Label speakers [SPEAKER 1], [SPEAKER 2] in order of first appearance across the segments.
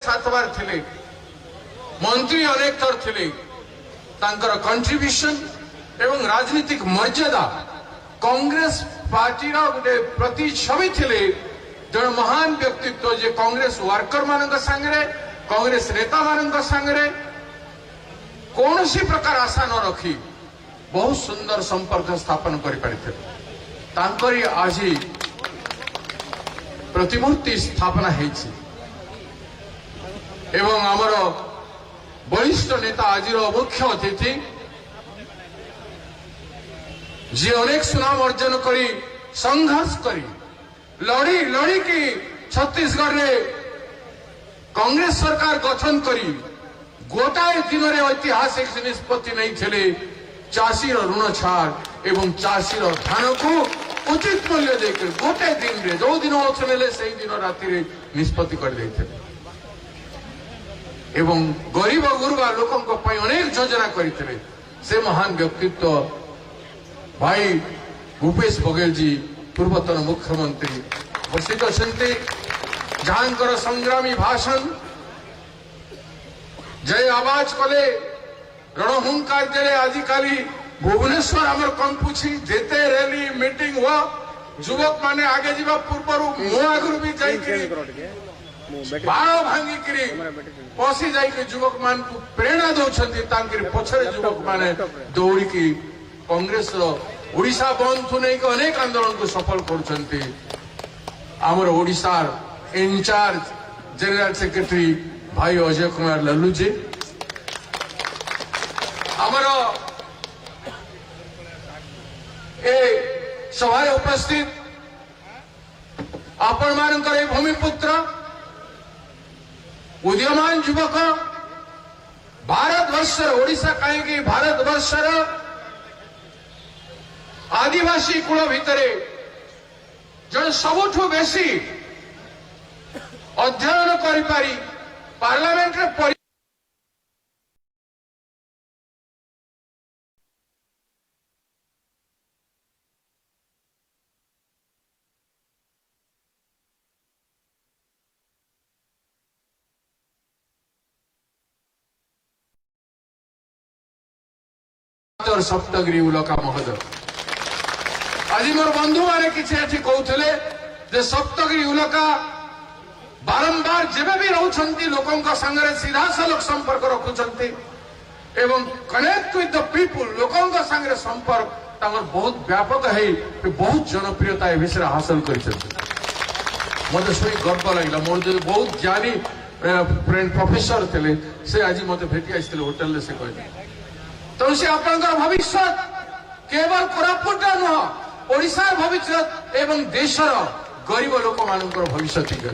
[SPEAKER 1] 7 बार थिले मंत्री अनेक थर थिले तांकर कंट्रीब्यूशन एवं राजनीतिक मर्यादा कांग्रेस पार्टी गोटे प्रतिछवि थिले जन महान व्यक्तित्व जे कांग्रेस वर्कर मानक संगे कांग्रेस नेता मानक संगे कौन सी प्रकार आशा न रखी बहुत सुंदर संपर्क स्थापन करी आज प्रतिमूर्ति स्थापना होइछि एवं आमर वरिष्ठ नेता आज मुख्य अतिथि जी अनेक सुनाम अर्जन करी संघर्ष करी लड़ी लड़ी की छत्तीसगढ़ रे कांग्रेस सरकार गठन करी गोटाए दिन में ऐतिहासिक निष्पत्ति नहीं थे चाषी ऋण छाड़ एवं चाषी धान को उचित मूल्य देकर गोटे दिन रे जो दिन अच्छे से दिन राति निष्पत्ति कर देते एवं गरीब गुरुबा लोकों अनेक योजना करते से महान व्यक्तित्व भाई भूपेश बघेल जी पूर्वतन मुख्यमंत्री उपस्थित अच्छा जहांकर संग्रामी भाषण जय आवाज कले रणहुंकार देले आजिकाली भुवनेश्वर आमर कम पूछी जेते रैली मीटिंग हुआ युवक माने आगे जीवा पूर्व मो आगु भी जाई बाण भांगी करी पसी जाई युवक मान को प्रेरणा दौरान तांकर पछरे युवक माने दौड़ी की कांग्रेस ओडिशा बंद थु नहीं अनेक आंदोलन को सफल कर आमर ओडिशार इंचार्ज जनरल सेक्रेटरी भाई अजय कुमार लल्लू जी आमर ए सभा उपस्थित आपण मानकर भूमिपुत्र उदीयमान युवक भारतवर्ष ओडिशा कहीं भारतवर्षर आदिवासी कूल भितर जन सबुठु बेसी अध्ययन करी पार्लियामेंट रे सप्तगिरी उलका महोदय आज मोर बंधु माने किसी कहते सप्तगिरी उलका बारंबार जेबे भी रहउछंती लोकों संगे सीधा सलख संपर्क रखुछंती एवं कनेक्ट विथ द पीपुल लोकों संगे संपर्क तांगर बहुत व्यापक है बहुत जनप्रियता ए विषय हासिल करिछंती मते सुनी गर्व लागला मोर जो बहुत ज्ञानी फ्रेंड प्रोफेसर थे से आज मते भेटी आइथिले होटल रे से कहले तो से आपनकर भविष्य केवल कोरापुट नुह ओडिशा भविष्य एवं देशर गरीब लोक मानकर भविष्य ठीक है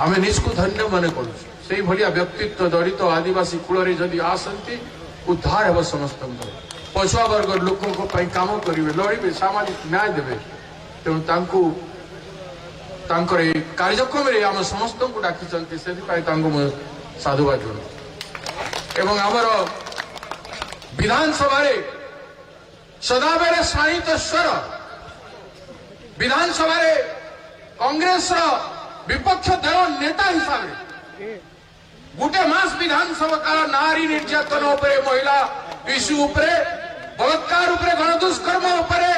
[SPEAKER 1] आम निजको धन्य मन कर व्यक्तित्व दलित आदिवासी कूल जदि आसती उद्धार हे समस्त पछुआ वर्ग लोकों काम करेंगे लड़े सामाजिक न्याय देवे तेणु कार्यक्रम आम समस्त को डाकी से साधुवाद जन एवं आमर विधानसभा सदाबेले शाणित स्वर विधानसभा कांग्रेस विपक्ष दल नेता हिसाब से गोटे मास विधानसभा काल नारी निर्यातन उपरे महिला इश्यू उपरे बलात्कार उपरे गणदुष्कर्म उपरे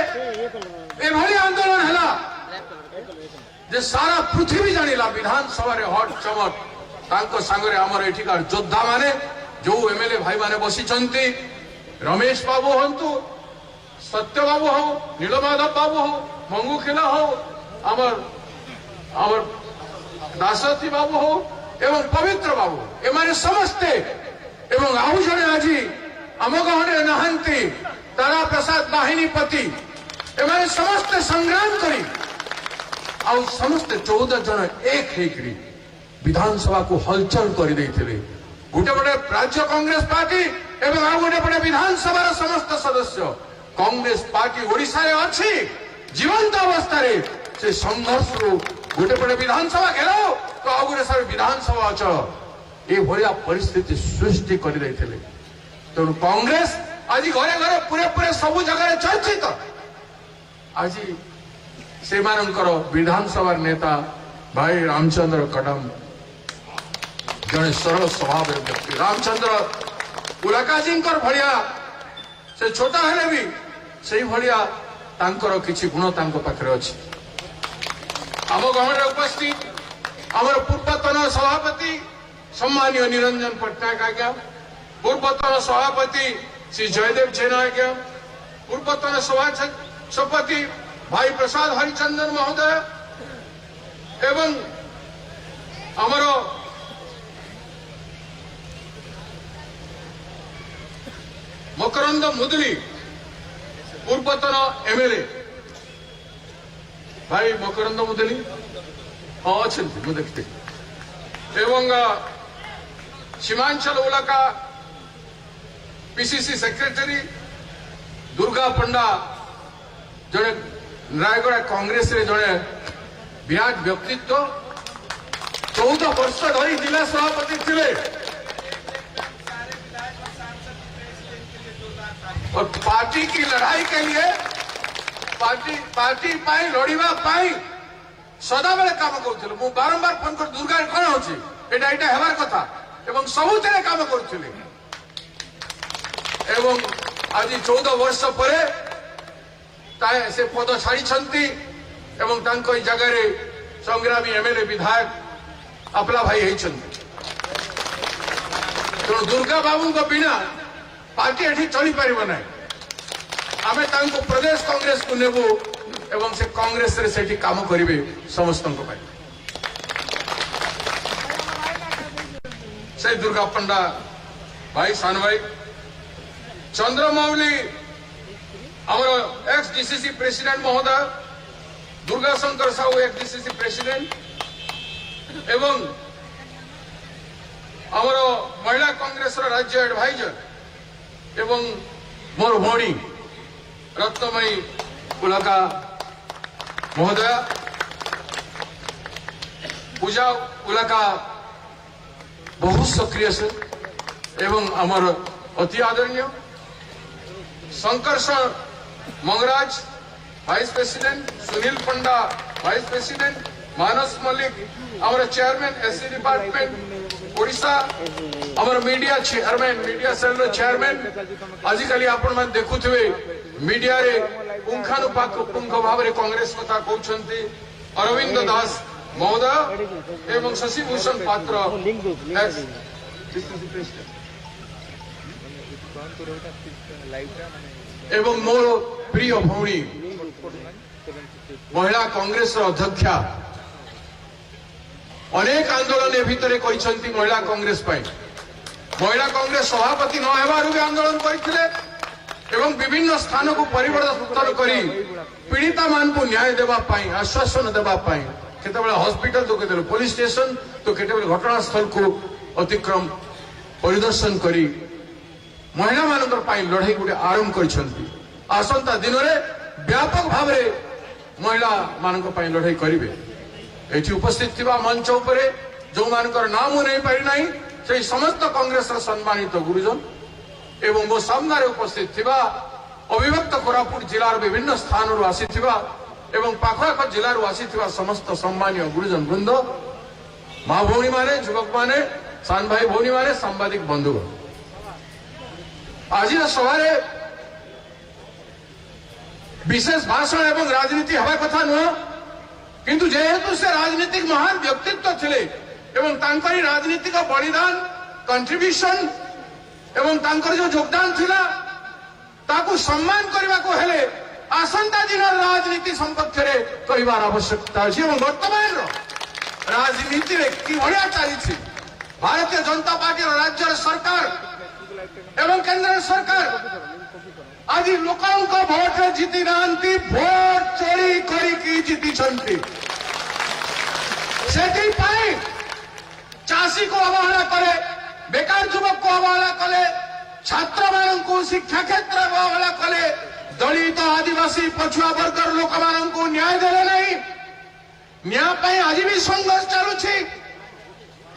[SPEAKER 1] एभली आंदोलन हैला जे सारा पृथ्वी जानिला विधानसभा रे हट चमट तांको संगरे हमर एठिकार योद्धा माने जो एमएलए भाई माने बसिचंती रमेश बाबू हंतु सत्य बाबू हो नीलमाधव बाबू हो मंगूखेला हो अमर दासती बाबू हो एवं पवित्र बाबू एमाने समस्ते एवं आउ जने आज आम गहने नहांती तारा प्रसाद बाहिनीपति एमाने समस्ते संग्राम करी आउ समस्ते 14 जन एक हेकरी विधानसभा को हलचल कर देथिले गोटे गोटे राज्य कांग्रेस पार्टी एवं आउ गोटे गोटे विधानसभा समस्त सदस्य कांग्रेस पार्टी ओडिशा रे अछि जीवंत अवस्था रे से संघर्ष रो गोटे गोटे विधानसभा घेराओ तो आउ गोटे सारे विधानसभा अच ये भलिया परिस्थिति सृष्टि कर देथिले तेणु कांग्रेस आज घरे घरे पूरे पूरे सब जगह चर्चित आज से विधानसभा नेता भाई रामचंद्र कदम जड़े सरल स्वभाव व्यक्ति रामचंद्र उलाकाजी भाया से छोटा हेले भी से भाया तांकर किछि गुण तांको पाखरे अछि आम गहन उपस्थित आमर पूर्वतन सभापति सम्मानीय निरंजन पट्टनायक आज्ञा पूर्वतन सभापति श्री जयदेव जैन आज्ञा पूर्वतन सभापति भाई प्रसाद हरिचंदन महोदय एवं आमर मकरंद मुदली पूर्वतन एमएलए भाई मकरंद मुदली हाँ अच्छा मुझे देखते एवं सीमांचल इलाका पीसीसी सेक्रेटरी दुर्गा पंडा जड़े रायगड़ा कांग्रेस रे जड़े विराट व्यक्तित्व 14 वर्ष धरी जिला सभापति थे और पार्टी की लड़ाई के लिए पार्टी पाई लड़िबा पाई सदाबेले काम करुले मु बारंबार फोन कर दुर्गा कौन होची एटा एटा हेबार कथा एवं सबुथिरे काम करुले एवं आज 14 वर्ष परे से पद छाड़ी एवं तांको जगह रे संग्रामी एमएलए विधायक अपला भाई होइछन्ति तो दुर्गा बाबू को बिना पार्टी एठी चली पारिबो नै आमे तांको प्रदेश कांग्रेस को नेबो एवं से कांग्रेस रे सेठी काम करिवे समस्त को भाई से दुर्गा पंडा भाई सान भाई चंद्रमौली आमर एक्स डीसीसी प्रेसिडेंट महोदय Durga Shankar Sahu x DCC president एवं आमर महिला कांग्रेस राज्य एडवाइजर एवं मोर भौणी रत्नमयी उलाका महोदय पूजा उलाका बहुत सक्रिय से एवं आमर अति आदरणीय Shankar sir Mangaraj vice president Sunil Panda vice president Manas Mallick आमर चेयरमैन एससी डिपार्टमेंट ओडिशा आमर media chairman media cell chairman आजिकली आपण मान देखुथिबे मीडिया रे पुंखानुपुंख भाव रे कांग्रेस कथा कहउछन्ती अरविंद दास महोदय एवं शशिभूषण पात्र एवं मोर प्रिय भौणी महिला कांग्रेस अध्यक्षा अनेक आंदोलन भितर कहते महिला कांग्रेस महिला कांग्रेस सभापति न हेबारु भी आंदोलन करथिले एवं विभिन्न स्थान को परिवर्तन करी पीड़िता मान को न्याय देवा पाई आश्वासन देवा पाई केतेबेले हॉस्पिटल तो केतेबेले पुलिस स्टेशन तो केतेबेले घटनास्थल को अतिक्रम परिदर्शन करी महिला मानकर पाई लड़ाई गोटे आरंभ करिसंती आसंता दिन रे व्यापक भाव रे महिला मानकर पाई लड़ाई करिवे एठी उपस्थित थिबा मंच उपरे जो मानकर नाम नहीं पारि नाही से समस्त कांग्रेस रा सम्मानित गुरुजन एवं मो सामने उपस्थित थिबा अविभक्त कोरापुट जिलार विभिन्न स्थान रो आसीथिबा एवं पाखपाख जिलार आसीथिबा समस्त सम्मानीय गुरुजन वृंद माँ भौणी माने युवक माने सान भाई भौणी माने सांबादिक बंधु आज सभारे विशेष भाषण एवं राजनीति हवा कथा नुह किंतु जेहेतु से राजनीतिक महान व्यक्तित्व थिले एवं तांकरी राजनीतिक बलिदान कंट्रीब्यूशन एवं तांकर जो योगदान थिला ताकू सम्मान करबा को हेले आसंता दिन राजनीति संपक्ष रे कहिबार आवश्यकता अछि एवं वर्तमान राजनीति रे कि भलिया चली भारतीय जनता पार्टी राज्य सरकार एवं केंद्र सरकार आज लोकों को भोट जीति नांती भोट चोरी करी जीति चाषी को अवहेला कले बेकार युवक को अवहेला कले छात्र मान को शिक्षा क्षेत्र में अवहेला कले दलित आदिवासी पछुआ वर्गर लोक मान को न्याय देले नहीं न्याय आज भी संघर्ष चलुछि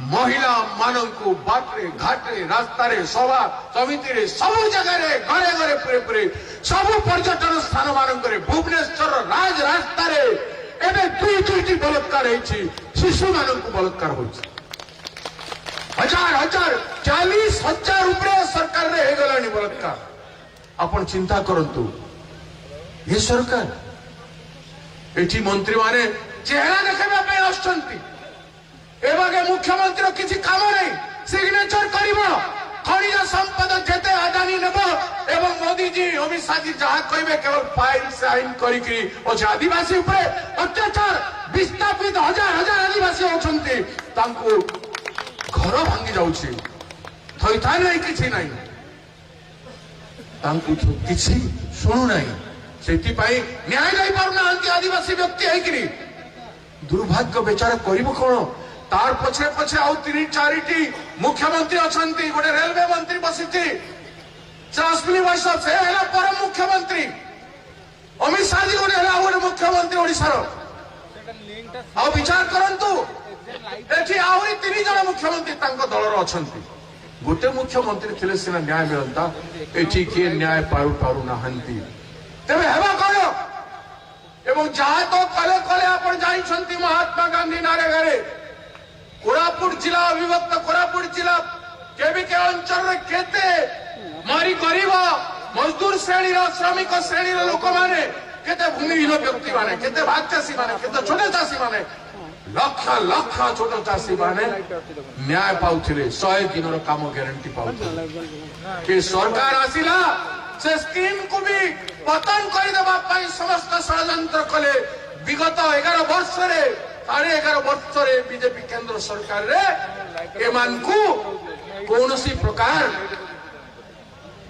[SPEAKER 1] महिला मानू बाटे घाटे रास्तार सभा समिति सब जगह घरे घरे पुरे पुरे सब पर्यटन स्थान मानक भुवनेश्वर राज रास्तार एवं दुईटी बलात्कार शिशु मानक बलात्कार होइछ हजार हजार 40,000 रुपये सरकार रे हेगलानी बलात्कार आपण चिंता करंतु ये सरकार एठी मंत्री माने चेहरा देखबा पे आछंती एबागे मुख्यमंत्री किसी काम नहीं सिग्नेचर करिबो खनिज संपद जेते अदानी नेब एवं मोदी जी अमित शाह जी जहाँ कहबे केवल फाइल साइन करिकरी और आदिवासी उपरे अत्याचार विस्थापित हजार हजार आदिवासी होछंती तांको घर भांगी जाउछि थैथान नहीं किछि नहीं तांको किछि सुनु नहीं सेति पाई न्याय नहीं पारुना आदिवासी व्यक्ति है कि दुर्भाग्य बेचारा करिबो कोन तार पछे पछे आउ 3-4 मुख्यमंत्री अछंती गोटे रेलवे मंत्री बसिथि अश्विनी वैष्णव से है परम मुख्यमंत्री अमित शाह जी गोटे है गोटे मुख्यमंत्री ओडिशार आउ विचार करंतु एठी आहुरी 3 जण मुख्यमंत्री तांको दलर अछंती गोटे मुख्यमंत्री थिले सिना न्याय मिलंता एठी के न्याय पारु नाहंती तेबे हेबा कोन एवं जहाँ तो कले कले आपण जाइछंती महात्मा गांधी नारेगारे कोरापुट जिला अविभक्त कोरापुट जिला केबिके अंचल रे केते मारी गरीब मजदूर श्रेणी श्रमिक श्रेणी लोक माने केते भूमिहीन व्यक्ति माने केते भाग चाषी माने केते छोटे चाषी माने लक्ष लक्ष छोट चाषी माने न्याय पाउथिले 100 दिन रो काम गारंटी पाउथिले के सरकार आसिला से स्कीम को भी पतन कर देबा पाई समस्त षड्यंत्र कले विगत 11 वर्ष रे 11.5 वर्ष रे बीजेपी केंद्र सरकार रे एमान को कोनोसी प्रकार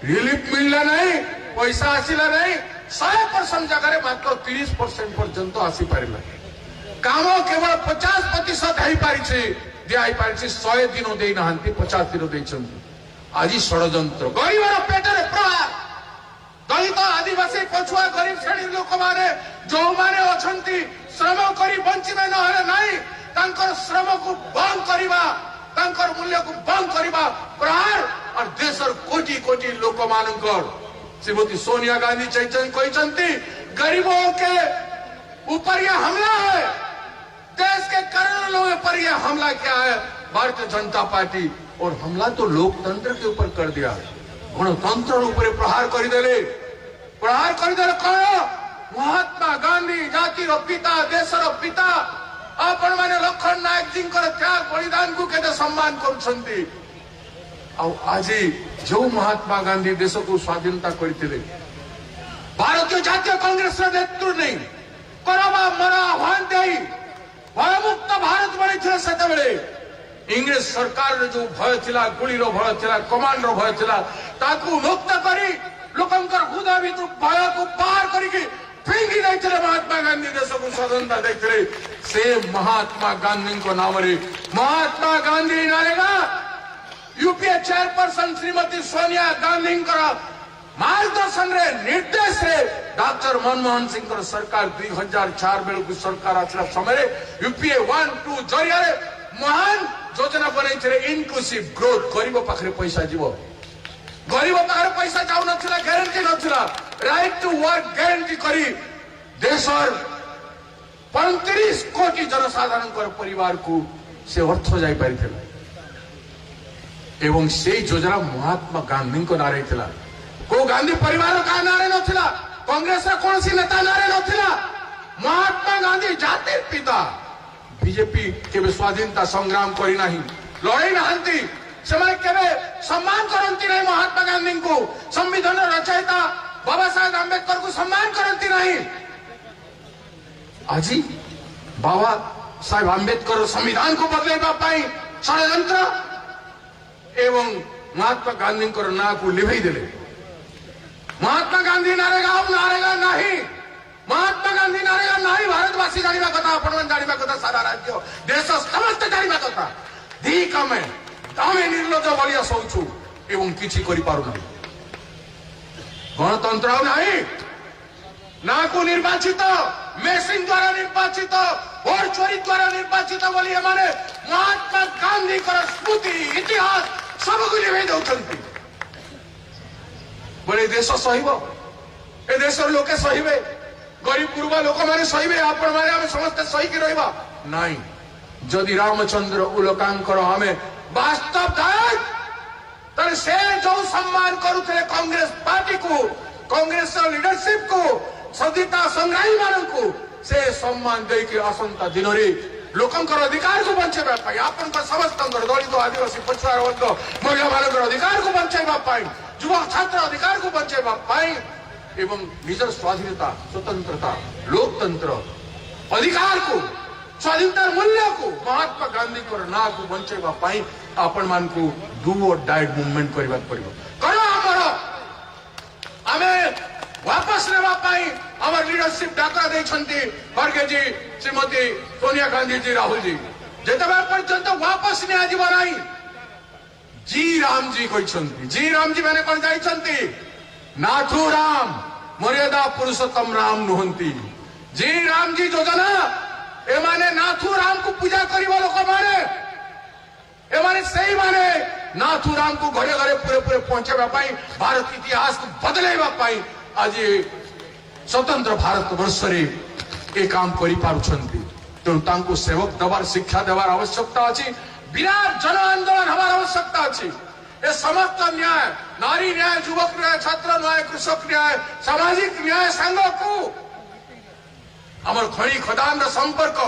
[SPEAKER 1] रिलीफ मिलला नहीं पैसा आसिला नहीं 100% जगह मात्र 30% पर्यंत आसी पारिला काम केवल 50% है पारिछि दियाई पारिछि 100 दिन देई नहंती 50 दिन देइछंती आज षड्यंत्र गरीबर पेटरे प्रहार दलित आदिवासी पछुआ गरीब श्रेणी लोक माने जो माने अछंती श्रम करी बंचिबे नहले नहीं तांकर श्रम को बंद करिबा तांकर मूल्य को बंद करिबा प्रहार और देशर कोटि कोटि लोक मानकर श्रीमती सोनिया गांधी कहते गरीबों के ऊपर यह हमला है देश के करोड़ों लोगों पर यह हमला क्या है भारतीय जनता पार्टी और हमला तो लोकतंत्र के ऊपर कर दिया गणतंत्र ऊपर प्रहार करदेले कौन महात्मा गांधी जातिर पिता देशर पिता आपण माने लखन नायक जी त्याग बलिदान को केते सम्मान करुछंती आज जो महात्मा गांधी देश को स्वाधीनता करथिले भारतीय जातीय कांग्रेस नेतृत्व नहीं करबा मरा आह्वान देई भयमुक्त भारत बनी सेते बेले इंग्रेज सरकार जो भय थिला गुलीर भय थिला कमांड भय थिला ताकू मुक्त करी लोकंकर हृदय भीतर भय को पार करिके फिंगी नहीं महात्मा गांधी देश को स्वतंत्रता देखते से महात्मा गांधी को नाम रे महात्मा गांधी नारेगा यूपीए चेयरपर्सन श्रीमती सोनिया गांधी मार्गदर्शन रे निर्देश रे डॉक्टर मनमोहन सिंह सरकार 2004 बेल को सरकार आसला समय यूपीए 1-2 जरिया महान योजना बनई इनक्लूसिव ग्रोथ गरीब पाखे पैसा जीव गरीब पाखे पैसा जाऊ नथिला गारंटी नथिला राइट टू वर्क गारंटी करी देशर 35 कोटी जनसाधारण परिवार को से अर्थ जाई पारिथिला एवं से योजना महात्मा गांधी को नारे थिला को गांधी परिवार का नारे नथिला कांग्रेस रा कोनसी नेता नारे नथिला महात्मा गांधी जातिर पिता बीजेपी केबे स्वाधीनता संग्राम करी नाही लड़ाई नहंती समय केबे सम्मान करंती नहीं महात्मा गांधी को संविधान रचयिता बाबा साहेब अम्बेडकर को सम्मान करंती नहीं आज बाबा साहेब अम्बेडकर संविधान को बदलेबा पाई षड्यंत्र एवं महात्मा गांधी को ना को लिभई देले महात्मा गांधी नारेगा नहीं महात्मा गांधी नारेगा नहीं भारतवासी जानिबा कथा आपण जानिबा कथा सारा राज्य देश समस्त जानिबा कथा दी कमे तमे निर्लज बलिया सोचु एवं किछि करि पारु नाही गणतंत्र नहीं ना को निर्वाचित मेसिन द्वारा निर्वाचित और चोरी द्वारा निर्वाचित बोली माने महात्मा गांधी का स्मृति इतिहास सब को लिभे दउछंती बड़े देश सहिब ए देश लोके सहिबे गरीब गुरुबा लोक माने सहिबे आपण माने हम समस्त सही के रहबा नहीं जदि रामचंद्र उलकांकर हमें वास्तव थाए तर से जो सम्मान करुले कांग्रेस पार्टी को कांग्रेस लीडरशिप को स्वतंत्रता संग्रामी मान को से सम्मान देके आसंता दिन में लोकंकर अधिकार को बंचाइबा आपण समस्त दलित आदिवासी पछुआ वर्ग महिला मान अधिकार को बंचाइबा युवा छात्र अधिकार को बंचाइबा एवं निजर स्वाधीनता स्वतंत्रता लोकतंत्र अधिकार को स्वाधीनता मूल्य को महात्मा गांधी को ना को बंचाइबा आपण मान को डू और डाइट मूवमेंट करबा पड़िबो करो आमे वापस लेवा हमार लीडरशिप डाकरा देछंती खड़गे जी श्रीमती सोनिया गांधी जी राहुल जी जेतबे पर्यंत वापस नहीं आजिब नाही जी राम जी कहछंती जी राम जी मैंने कौन जाइछंती नाथू राम मर्यादा पुरुषोत्तम राम नुहंती जी राम जी योजना एमाने नाथू राम को पूजा करिबा लोक माने एमाने सही माने नाथू राम को घरे घरे पूरे पूरे पहुंचाइबा भारत इतिहास को बदलाइबा आज स्वतंत्र भारत वर्ष ए काम करि तेणु सेवक देवार शिक्षा देवार आवश्यकता अच्छी विराट जन आंदोलन हमार आवश्यकता अच्छी ए समस्त न्याय नारी न्याय युवक न्याय छात्र न्याय कृषक न्याय सामाजिक न्याय संघ को आमर खणी खदान संपर्क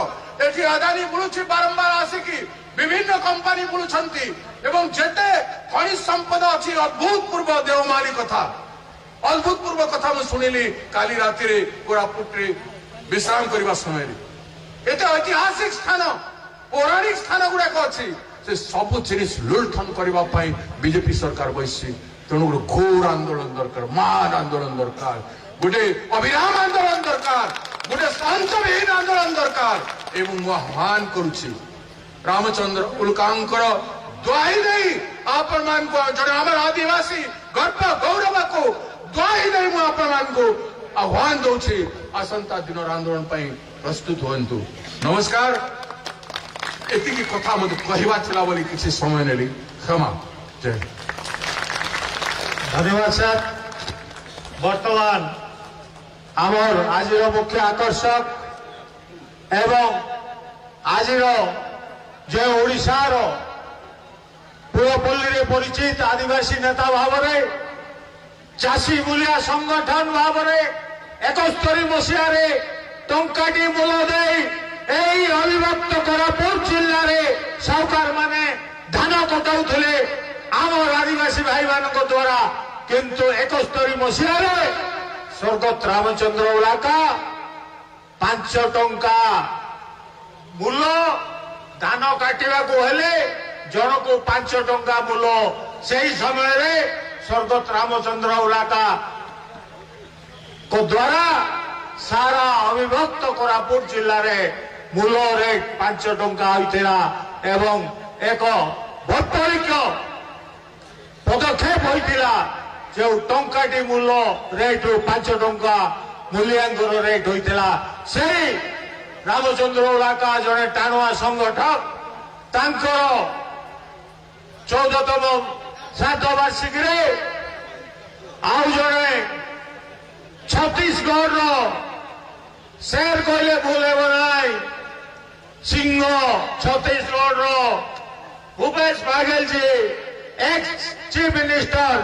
[SPEAKER 1] एटी अदानी मिलुची बारंबार आसिकी विभिन्न कंपनी मिलुछंती एवं जेते खणी संपद अच्छी अभूतपूर्व देवमाली कथा अभूतपूर्व कथा मैं शुणिली काली राति रे कोरापुट रे विश्राम करने समय एत ऐतिहासिक स्थान पौराणिक स्थान गुड़ाक अच्छी से सब जिनिस लुंठन करने बीजेपी सरकार बैसी तेणु गोटे घोर आंदोलन दरकार महान आंदोलन दरकार गोटे अविराम आंदोलन दरकार गोटे अंतविहीन आंदोलन दरकार एवं मु आह्वान करुछि रामचंद्र उल्कांकर दुआई नहीं आपण मान को जड़े आम आदिवासी गर्व गौरव को दुआई नहीं मु आपण मान को आह्वान दौछि आसंता दिन आंदोलन प्रस्तुत हुंतु नमस्कार एति कथा मत कहवा थिला बोली किसी समय नेली क्षमा जय
[SPEAKER 2] धन्यवाद सर वर्तमान आमर आज मुख्य आकर्षक एवं आज जो ओडिशार पूर्वपल्ली रे परिचित आदिवासी नेता भाव में चाषी मूलिया संगठन भाव में 71 मसीह टंकाटी मूल दे अविभक्त कोरापुट जिले में साहुकार माने धान कटाउले आमर आदिवासी भाई मान द्वारा किंतु 71 मसीह स्वर्गत रामचंद्र उलाका 5 टंका मूल धान काटिबा को हेले जन को 5 टंका मूल से समय रे स्वर्गत रामचंद्र उलाका को द्वारा सारा अविभक्त कोरापुट जिले में मूल रेट 5 टंका होता एवं एक वैपरीक पदक्षेप होता जो टंकाटी मूल रेट 5 टंका मूल्यांकर रेट होता से रामचंद्र उलाका जड़े टाणुआ संगठक तांकर 14तम श्राद्ध वार्षिक आउ जड़े छत्तीसगढ़ शेर कहले भूल हे नाई सिंह छत्तीसगढ़ भूपेश बाघेल जी एक्स चीफ मिनिस्टर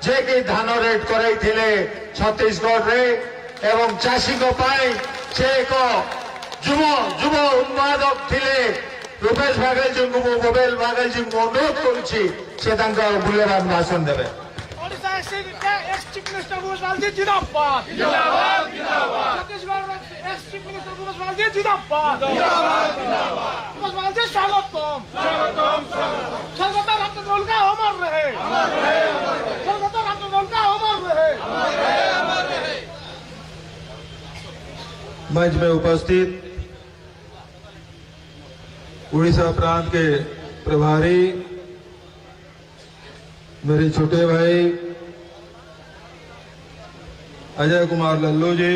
[SPEAKER 2] जे कि धान रेट कराइथिले छत्तीसगढ़ रे एवं चाषी को पाई से एक युव उन्मादक थिले भूपेश बाघेल जी को भूपेश बाघेल जी को अनुरोध करुछि से तांका मूल्यवान भाषण देबे
[SPEAKER 3] Chief Minister Bhupesh Baghel जिंदाबाद जिंदाबाद जिंदाबाद Chhattisgarh ex chief minister Bhupesh Baghel जिंदाबाद जिंदाबाद जिंदाबाद भूपेश बाघेल स्वागतम स्वागतम स्वागत रामचंद्र उल्का अमर रहे स्वागत रामचंद्र उल्का अमर रहे
[SPEAKER 4] मंच में उपस्थित उड़ीसा प्रांत के प्रभारी मेरे छोटे भाई अजय कुमार लल्लू जी,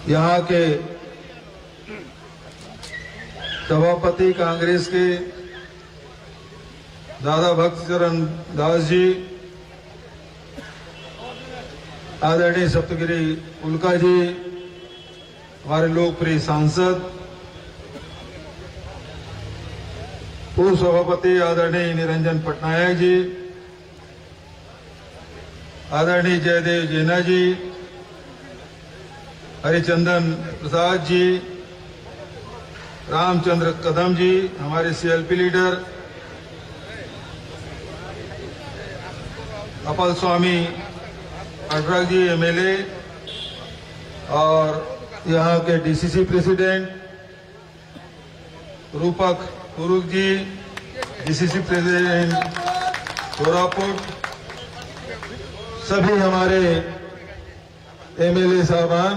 [SPEAKER 4] यहाँ के सभापति कांग्रेस के दादा भक्त चरण दास जी, आदरणीय सप्तगिरी उल्का जी हमारे लोकप्रिय सांसद, पूर्व सभापति आदरणीय निरंजन पटनायक जी, आदरणीय जयदेव जैना जी, हरिचंदन प्रसाद जी, रामचंद्र कदम जी, हमारे सीएलपी लीडर, अपल स्वामी अडरक जी एमएलए, और यहाँ के डीसीसी प्रेसिडेंट रूपक कुरुक जी, डीसीसी प्रेसिडेंट कोरापुट, सभी हमारे एमएलए साहबान,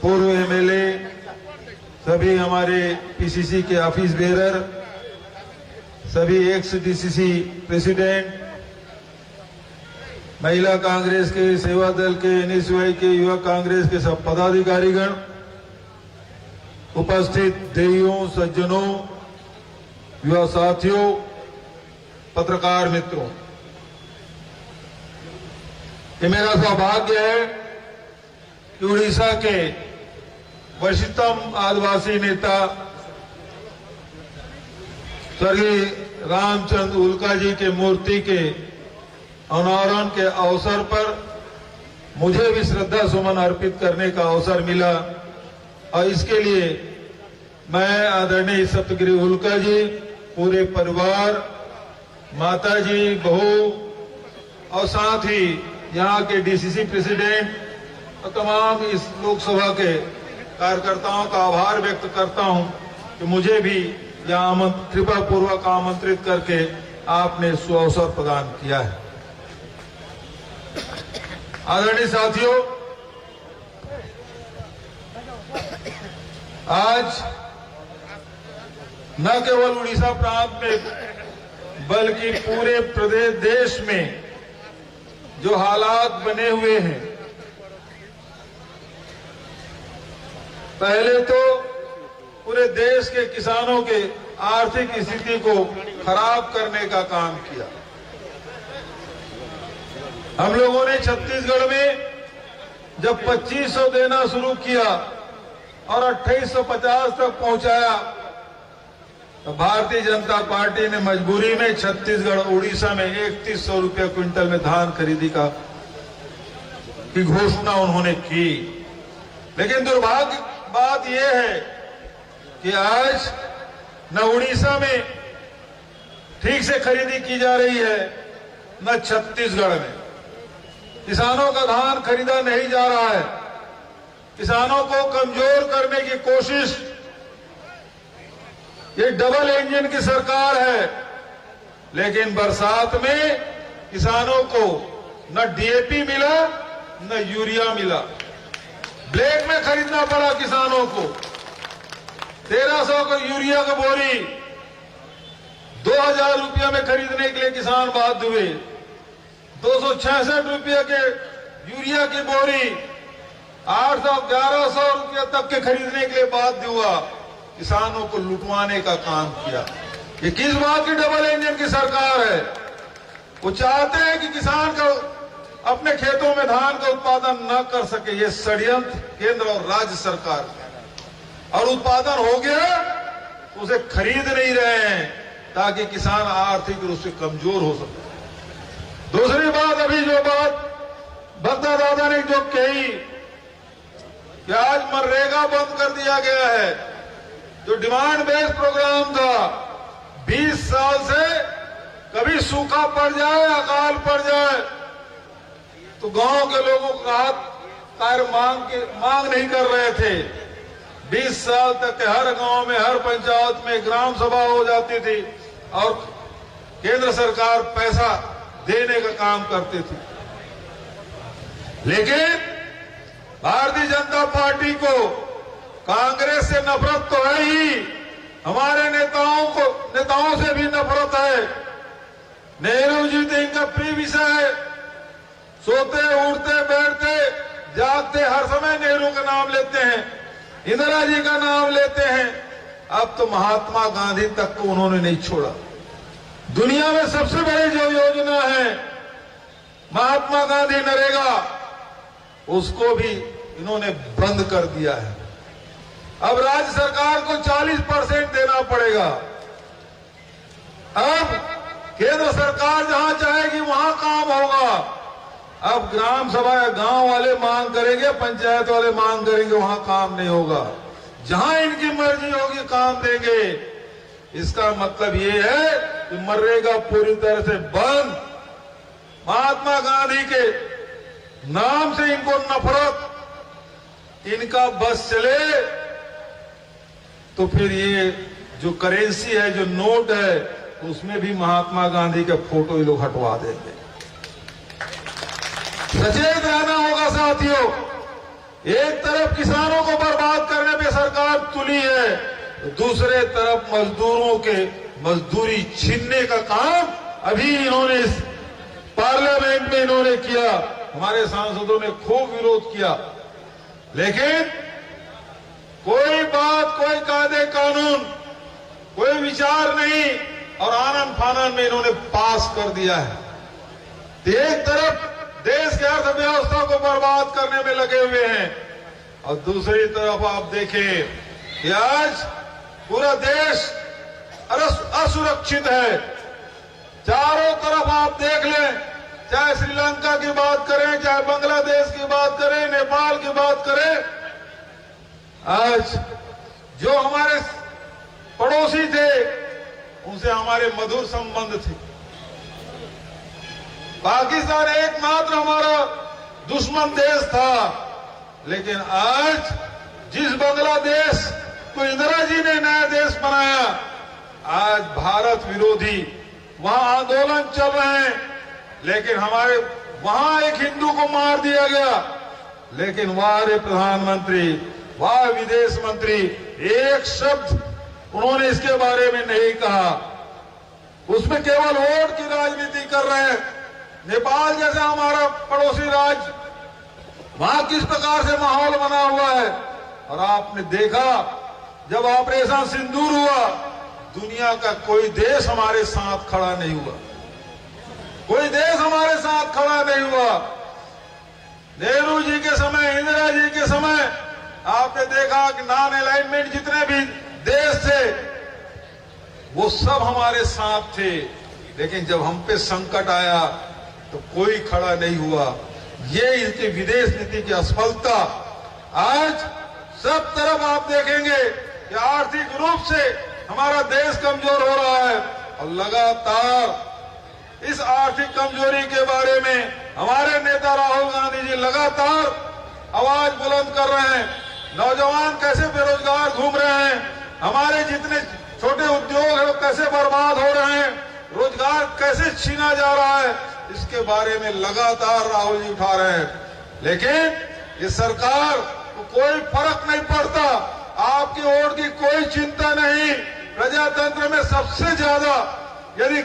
[SPEAKER 4] पूर्व एमएलए, सभी हमारे पीसीसी के ऑफिस बेरर, सभी एक्स डीसीसी प्रेसिडेंट, महिला कांग्रेस के, सेवा दल के, एनएसयूआई के, युवा कांग्रेस के सब पदाधिकारीगण, उपस्थित देवियों, सज्जनों, युवा साथियों, पत्रकार मित्रों, ये मेरा सौभाग्य है कि उड़ीसा के वरिष्ठतम आदिवासी नेता स्वर्गीय रामचंद्र उल्का जी के मूर्ति के अनावरण के अवसर पर मुझे भी श्रद्धा सुमन अर्पित करने का अवसर मिला, और इसके लिए मैं आदरणीय सप्तगिरी उल्का जी, पूरे परिवार, माता जी, बहू और साथ ही यहाँ के डीसीसी प्रेसिडेंट और तमाम इस लोकसभा के कार्यकर्ताओं का आभार व्यक्त करता हूं कि मुझे भी यहाँ कृपा पूर्वक आमंत्रित करके आपने सुअवसर प्रदान किया है। आदरणीय साथियों, आज न केवल उड़ीसा प्रांत में बल्कि पूरे प्रदेश देश में जो हालात बने हुए हैं, पहले तो पूरे देश के किसानों के आर्थिक स्थिति को खराब करने का काम किया। हम लोगों ने छत्तीसगढ़ में जब 2500 देना शुरू किया और 2850 तक पहुंचाया, तो भारतीय जनता पार्टी ने मजबूरी में छत्तीसगढ़, उड़ीसा में 3100 रुपये क्विंटल में धान खरीदी की घोषणा उन्होंने की। लेकिन दुर्भाग्य बात यह है कि आज न उड़ीसा में ठीक से खरीदी की जा रही है, न छत्तीसगढ़ में किसानों का धान खरीदा नहीं जा रहा है। किसानों को कमजोर करने की कोशिश, ये डबल इंजन की सरकार है। लेकिन बरसात में किसानों को न डीएपी मिला न यूरिया मिला, ब्लैक में खरीदना पड़ा किसानों को। 1300 का यूरिया का बोरी 2000 रुपया में खरीदने के लिए किसान बाध्य हुए। 266 रुपये के यूरिया की बोरी 800-1100 रुपये तक के खरीदने के लिए बाध्य हुआ। किसानों को लुटवाने का काम किया। ये किस बात की डबल इंजन की सरकार है? वो चाहते हैं कि किसान का अपने खेतों में धान का उत्पादन न कर सके। ये षड्यंत्र केंद्र और राज्य सरकार, और उत्पादन हो गया तो उसे खरीद नहीं रहे हैं ताकि किसान आर्थिक रूप से कमजोर हो सके। दूसरी बात, अभी जो बात बद्दा दादा ने जो कही कि आज मनरेगा बंद कर दिया गया है, जो डिमांड बेस्ड प्रोग्राम था, 20 साल से कभी सूखा पड़ जाए, अकाल पड़ जाए तो गांव के लोगों का हाथ मांग नहीं कर रहे थे। 20 साल तक हर गांव में, हर पंचायत में ग्राम सभा हो जाती थी और केंद्र सरकार पैसा देने का काम करती थी। लेकिन भारतीय जनता पार्टी को कांग्रेस से नफरत तो है ही, हमारे नेताओं से भी नफरत है। नेहरू जी तो इनका प्रिय विषय है। सोते, उठते, बैठते, जागते हर समय नेहरू का नाम लेते हैं, इंदिरा जी का नाम लेते हैं। अब तो महात्मा गांधी तक को उन्होंने नहीं छोड़ा। दुनिया में सबसे बड़ी जो योजना है महात्मा गांधी नरेगा, उसको भी इन्होंने बंद कर दिया है। अब राज्य सरकार को 40% देना पड़ेगा। अब केंद्र सरकार जहां चाहेगी वहां काम होगा। अब ग्राम सभा गांव वाले मांग करेंगे, पंचायत वाले मांग करेंगे, वहां काम नहीं होगा। जहां इनकी मर्जी होगी काम देंगे। इसका मतलब ये है कि मनरेगा पूरी तरह से बंद। महात्मा गांधी के नाम से इनको नफरत, इनका बस चले तो फिर ये जो करेंसी है, जो नोट है, उसमें भी महात्मा गांधी के फोटो ये लोग हटवा देंगे। सचेत रहना होगा साथियों। एक तरफ किसानों को बर्बाद करने पे सरकार तुली है, दूसरे तरफ मजदूरों के मजदूरी छीनने का काम अभी इन्होंने इस पार्लियामेंट में इन्होंने किया। हमारे सांसदों ने खूब विरोध किया, लेकिन कोई बात, कोई कायदे कानून, कोई विचार नहीं और आनंद फानन में इन्होंने पास कर दिया है। तो एक तरफ देश की अर्थव्यवस्था को बर्बाद करने में लगे हुए हैं और दूसरी तरफ आप देखें कि आज पूरा देश असुरक्षित है। चारों तरफ आप देख लें, चाहे श्रीलंका की बात करें, चाहे बांग्लादेश की बात करें, नेपाल की बात करें, आज जो हमारे पड़ोसी थे उनसे हमारे मधुर संबंध थे। पाकिस्तान एकमात्र हमारा दुश्मन देश था, लेकिन आज जिस बांग्लादेश को इंदिरा जी ने नया देश बनाया, आज भारत विरोधी वहां आंदोलन चल रहे हैं, लेकिन हमारे वहां एक हिंदू को मार दिया गया, लेकिन हमारे प्रधानमंत्री, वह विदेश मंत्री एक शब्द उन्होंने इसके बारे में नहीं कहा। उसमें केवल वोट की राजनीति कर रहे हैं। नेपाल जैसा हमारा पड़ोसी राज्य, वहां किस प्रकार से माहौल बना हुआ है। और आपने देखा जब ऑपरेशन सिंदूर हुआ, दुनिया का कोई देश हमारे साथ खड़ा नहीं हुआ, कोई देश हमारे साथ खड़ा नहीं हुआ। नेहरू जी के समय, इंदिरा जी के समय आपने देखा कि नॉन अलाइनमेंट जितने भी देश थे वो सब हमारे साथ थे, लेकिन जब हम पे संकट आया तो कोई खड़ा नहीं हुआ। ये इनकी विदेश नीति की असफलता। आज सब तरफ आप देखेंगे कि आर्थिक रूप से हमारा देश कमजोर हो रहा है और लगातार इस आर्थिक कमजोरी के बारे में हमारे नेता राहुल गांधी जी लगातार आवाज बुलंद कर रहे हैं। नौजवान कैसे बेरोजगार घूम रहे हैं, हमारे जितने छोटे उद्योग हैं वो कैसे बर्बाद हो रहे हैं, रोजगार कैसे छीना जा रहा है, इसके बारे में लगातार राहुल जी उठा रहे हैं। लेकिन ये सरकार को कोई फर्क नहीं पड़ता, आपकी वोट की कोई चिंता नहीं। प्रजातंत्र में सबसे ज्यादा यदि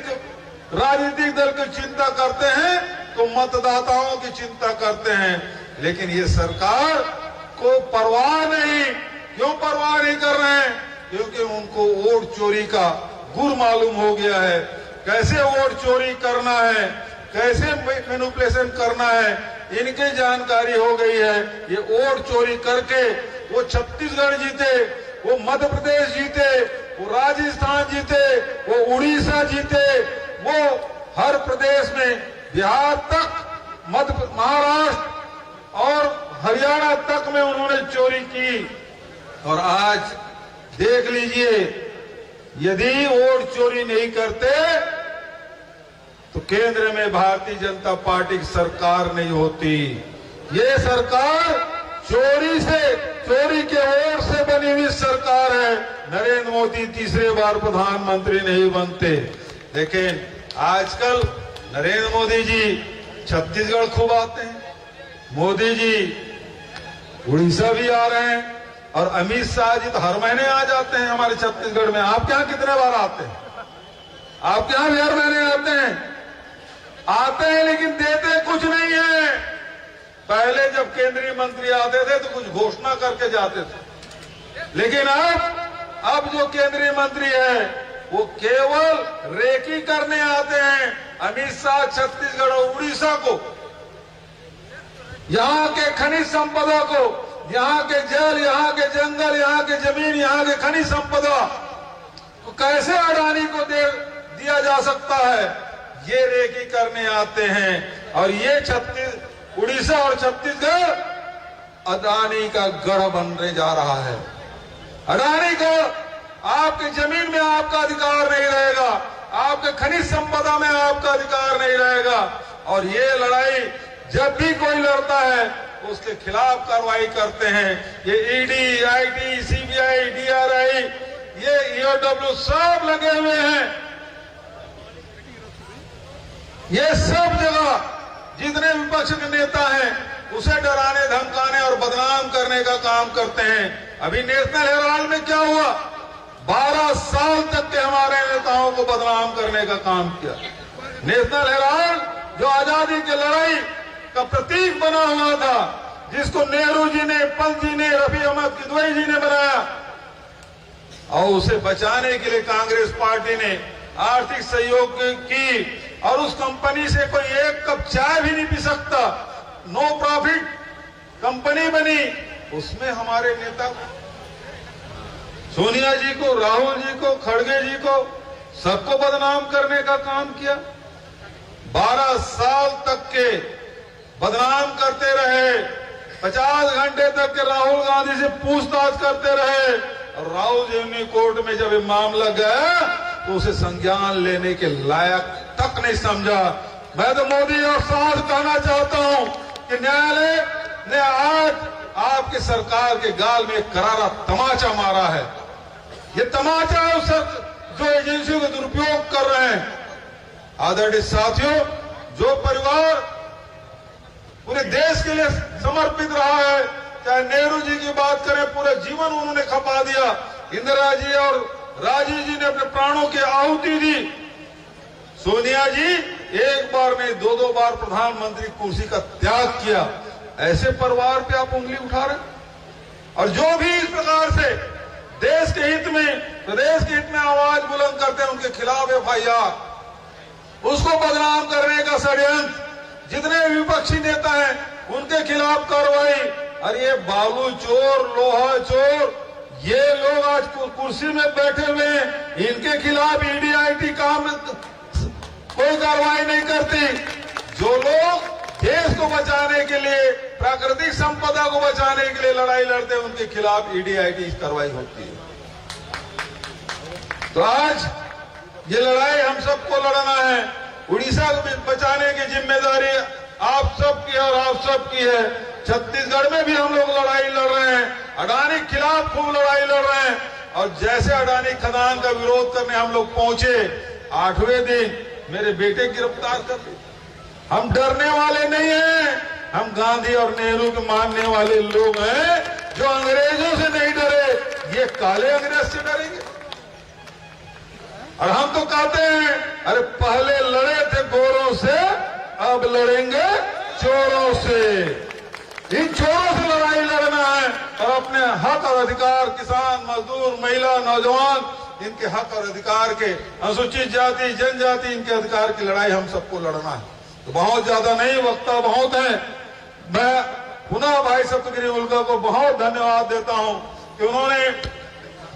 [SPEAKER 4] राजनीतिक दल की चिंता करते हैं तो मतदाताओं की चिंता करते हैं, लेकिन ये सरकार को परवाह नहीं। क्यों परवाह नहीं कर रहे हैं? क्योंकि उनको वोट चोरी का गुर मालूम हो गया है। कैसे वोट चोरी करना है, कैसे मैनिपुलेशन करना है, इनकी जानकारी हो गई है। ये वोट चोरी करके वो छत्तीसगढ़ जीते, वो मध्य प्रदेश जीते, वो राजस्थान जीते, वो उड़ीसा जीते, वो हर प्रदेश में बिहार तक, महाराष्ट्र और हरियाणा तक में उन्होंने चोरी की। और आज देख लीजिए, यदि वोट चोरी नहीं करते तो केंद्र में भारतीय जनता पार्टी की सरकार नहीं होती। ये सरकार चोरी के वोट से बनी हुई सरकार है। नरेंद्र मोदी तीसरे बार प्रधानमंत्री नहीं बनते। लेकिन आजकल नरेंद्र मोदी जी छत्तीसगढ़ खूब आते हैं, मोदी जी उड़ीसा भी आ रहे हैं और अमित शाह जी तो हर महीने आ जाते हैं हमारे छत्तीसगढ़ में। आपके यहां कितने बार आते हैं? आपके यहां भी हर महीने आते हैं, लेकिन देते कुछ नहीं है। पहले जब केंद्रीय मंत्री आते थे तो कुछ घोषणा करके जाते थे, लेकिन अब जो केंद्रीय मंत्री है वो केवल रेकी करने आते हैं। अमित शाह छत्तीसगढ़ और उड़ीसा को, यहां के खनिज संपदा को यहाँ के जल, यहाँ के जंगल, यहाँ के जमीन, यहाँ के खनिज संपदा तो कैसे अडानी को दिया जा सकता है, ये रेकी करने आते हैं। और ये उड़ीसा और छत्तीसगढ़ अडानी का गढ़ बनने जा रहा है। अडानी को आपकी जमीन में आपका अधिकार नहीं रहेगा, आपके खनिज संपदा में आपका अधिकार नहीं रहेगा। और ये लड़ाई जब भी कोई लड़ता है उसके खिलाफ कार्रवाई करते हैं। ये ईडी, आईटी, सीबीआई, डीआरआई, ये ईओडब्ल्यू सब लगे हुए हैं। ये सब जगह जितने विपक्ष के नेता हैं उसे डराने, धमकाने और बदनाम करने का काम करते हैं। अभी नेशनल हेराल्ड में क्या हुआ, 12 साल तक के हमारे नेताओं को बदनाम करने का काम किया। नेशनल हेराल्ड जो आजादी की लड़ाई का प्रतीक बना हुआ था, जिसको नेहरू जी ने, पंत जी ने, रफी अहमद किदवई जी ने बनाया, और उसे बचाने के लिए कांग्रेस पार्टी ने आर्थिक सहयोग की और उस कंपनी से कोई एक कप चाय भी नहीं पी सकता, नो प्रॉफिट कंपनी बनी। उसमें हमारे नेता सोनिया जी को, राहुल जी को, खड़गे जी को, सबको बदनाम करने का काम किया। 12 साल तक के बदनाम करते रहे, 50 घंटे तक के राहुल गांधी से पूछताछ करते रहे। और राहुल जी ने कोर्ट में जब ये मामला गया तो उसे संज्ञान लेने के लायक तक नहीं समझा। मैं तो मोदी और साथ कहना चाहता हूं कि न्यायालय ने आज आपकी सरकार के गाल में एक करारा तमाचा मारा है। ये तमाचा है उस जो एजेंसियों का दुरुपयोग कर रहे हैं। आदरणीय साथियों, जो परिवार पूरे देश के लिए समर्पित रहा है, चाहे नेहरू जी की बात करें, पूरे जीवन उन्होंने खपा दिया। इंदिरा जी और राजीव जी ने अपने प्राणों की आहुति दी। सोनिया जी एक बार नहीं 2-2 बार प्रधानमंत्री कुर्सी का त्याग किया। ऐसे परिवार पे आप उंगली उठा रहे हैं। और जो भी इस प्रकार से देश के हित में, प्रदेश के हित में आवाज बुलंद करते हैं, उनके खिलाफ एफआईआर, उसको बदनाम करने का षड्यंत्र, जितने विपक्षी नेता हैं उनके खिलाफ कार्रवाई। और ये बालू चोर, लोहा चोर, ये लोग आज कुर्सी में बैठे हुए हैं, इनके खिलाफ ईडी, आईटी काम कोई कार्रवाई नहीं करती। जो लोग देश को बचाने के लिए, प्राकृतिक संपदा को बचाने के लिए लड़ाई लड़ते हैं, उनके खिलाफ ईडी, आईटी कार्रवाई होती है। तो आज ये लड़ाई हम सबको लड़ना है। उड़ीसा को बचाने की जिम्मेदारी आप सबकी और आप सबकी है। छत्तीसगढ़ में भी हम लोग लड़ाई लड़ रहे हैं, अडानी के खिलाफ खूब लड़ाई लड़ रहे हैं। और जैसे अडानी खदान का विरोध करने हम लोग पहुंचे, 8वें दिन मेरे बेटे गिरफ्तार कर लिए। हम डरने वाले नहीं हैं, हम गांधी और नेहरू के मानने वाले लोग हैं जो अंग्रेजों से नहीं डरे। ये काले अंग्रेज से डरेंगे? और हम तो कहते हैं, अरे पहले लड़े थे गोरों से, अब लड़ेंगे चोरों से। इन चोरों से लड़ाई लड़ना है और अपने हक और अधिकार, किसान, मजदूर, महिला, नौजवान, इनके हक और अधिकार के, अनुसूचित जाति, जनजाति, इनके अधिकार की लड़ाई हम सबको लड़ना है। तो बहुत ज्यादा नहीं, वक्ता बहुत है। मैं पुनः भाई सप्तगिरी उल्का को बहुत धन्यवाद देता हूं कि उन्होंने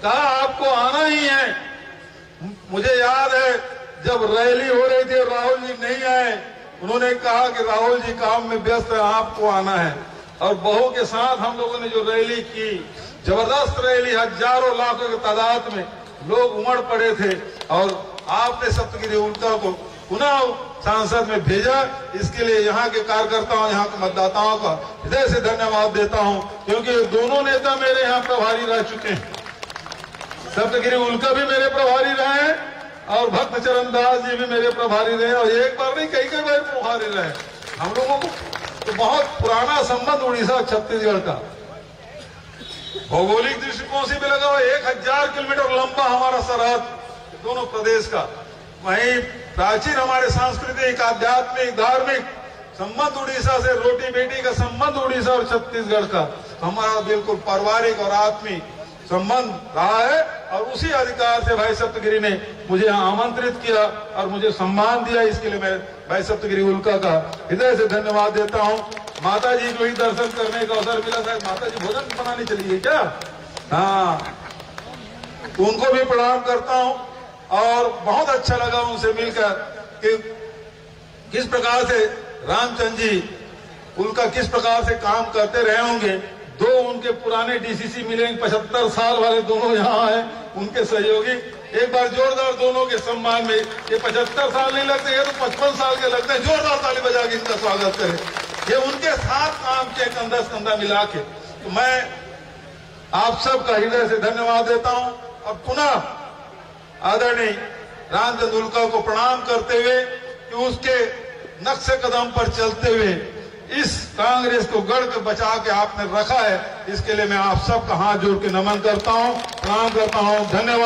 [SPEAKER 4] कहा आपको आना ही है। मुझे याद है जब रैली हो रही थी, राहुल जी नहीं आए, उन्होंने कहा कि राहुल जी काम में व्यस्त है, आपको आना है। और बहू के साथ हम लोगों ने जो रैली की, जबरदस्त रैली, हजारों लाखों की तादाद में लोग उमड़ पड़े थे। और आपने सप्तगिरी उल्का को पुनः सांसद में भेजा, इसके लिए यहाँ के कार्यकर्ताओं, यहाँ के मतदाताओं का हृदय से धन्यवाद देता हूँ, क्योंकि दोनों नेता मेरे यहाँ प्रभारी रह चुके हैं। सप्तगिरी उल्का भी मेरे प्रभारी रहे हैं और भक्त चरण दास जी भी मेरे प्रभारी रहे, और एक बार नहीं कई बार प्रभारी रहे। हम लोगों को तो बहुत पुराना संबंध उड़ीसा छत्तीसगढ़ का भौगोलिक दृष्टिकोण से भी लगा हुआ, 1000 किलोमीटर लंबा हमारा सरहद दोनों प्रदेश का। वहीं प्राचीन हमारे सांस्कृतिक, आध्यात्मिक, धार्मिक संबंध उड़ीसा से, रोटी बेटी का संबंध उड़ीसा और छत्तीसगढ़ का हमारा बिल्कुल पारिवारिक और आत्मीय संबंध रहा है। और उसी अधिकार से भाई सप्तगिरी ने मुझे यहाँ आमंत्रित किया और मुझे सम्मान दिया। इसके लिए मैं भाई सप्तगिरी उल्का का हृदय से धन्यवाद देता हूँ। माता जी को ही दर्शन करने का अवसर मिला। शायद माता जी भोजन बनाने चली गई क्या? हाँ, तो उनको भी प्रणाम करता हूं और बहुत अच्छा लगा उनसे मिलकर कि किस प्रकार से रामचंद्र जी उनका किस प्रकार से काम करते रहे होंगे। दो उनके पुराने डीसीसी मिले, 75 साल वाले दोनों यहाँ हैं, उनके सहयोगी। एक बार जोरदार दोनों के सम्मान में, ये 75 साल नहीं लगते, ये तो 55 साल के लगते हैं। जोरदार ताली बजा के इनका स्वागत करें। ये उनके साथ काम किए कंधा से कंधा मिला के। तो मैं आप सबका हृदय से धन्यवाद देता हूं और पुनः आदरणीय रामचंद्र उल्का को प्रणाम करते हुए कि उसके नक्शे कदम पर चलते हुए इस कांग्रेस को गढ़ के बचा के आपने रखा है, इसके लिए मैं आप सबका हाथ जोड़ के नमन करता हूं, प्रणाम करता हूं। धन्यवाद।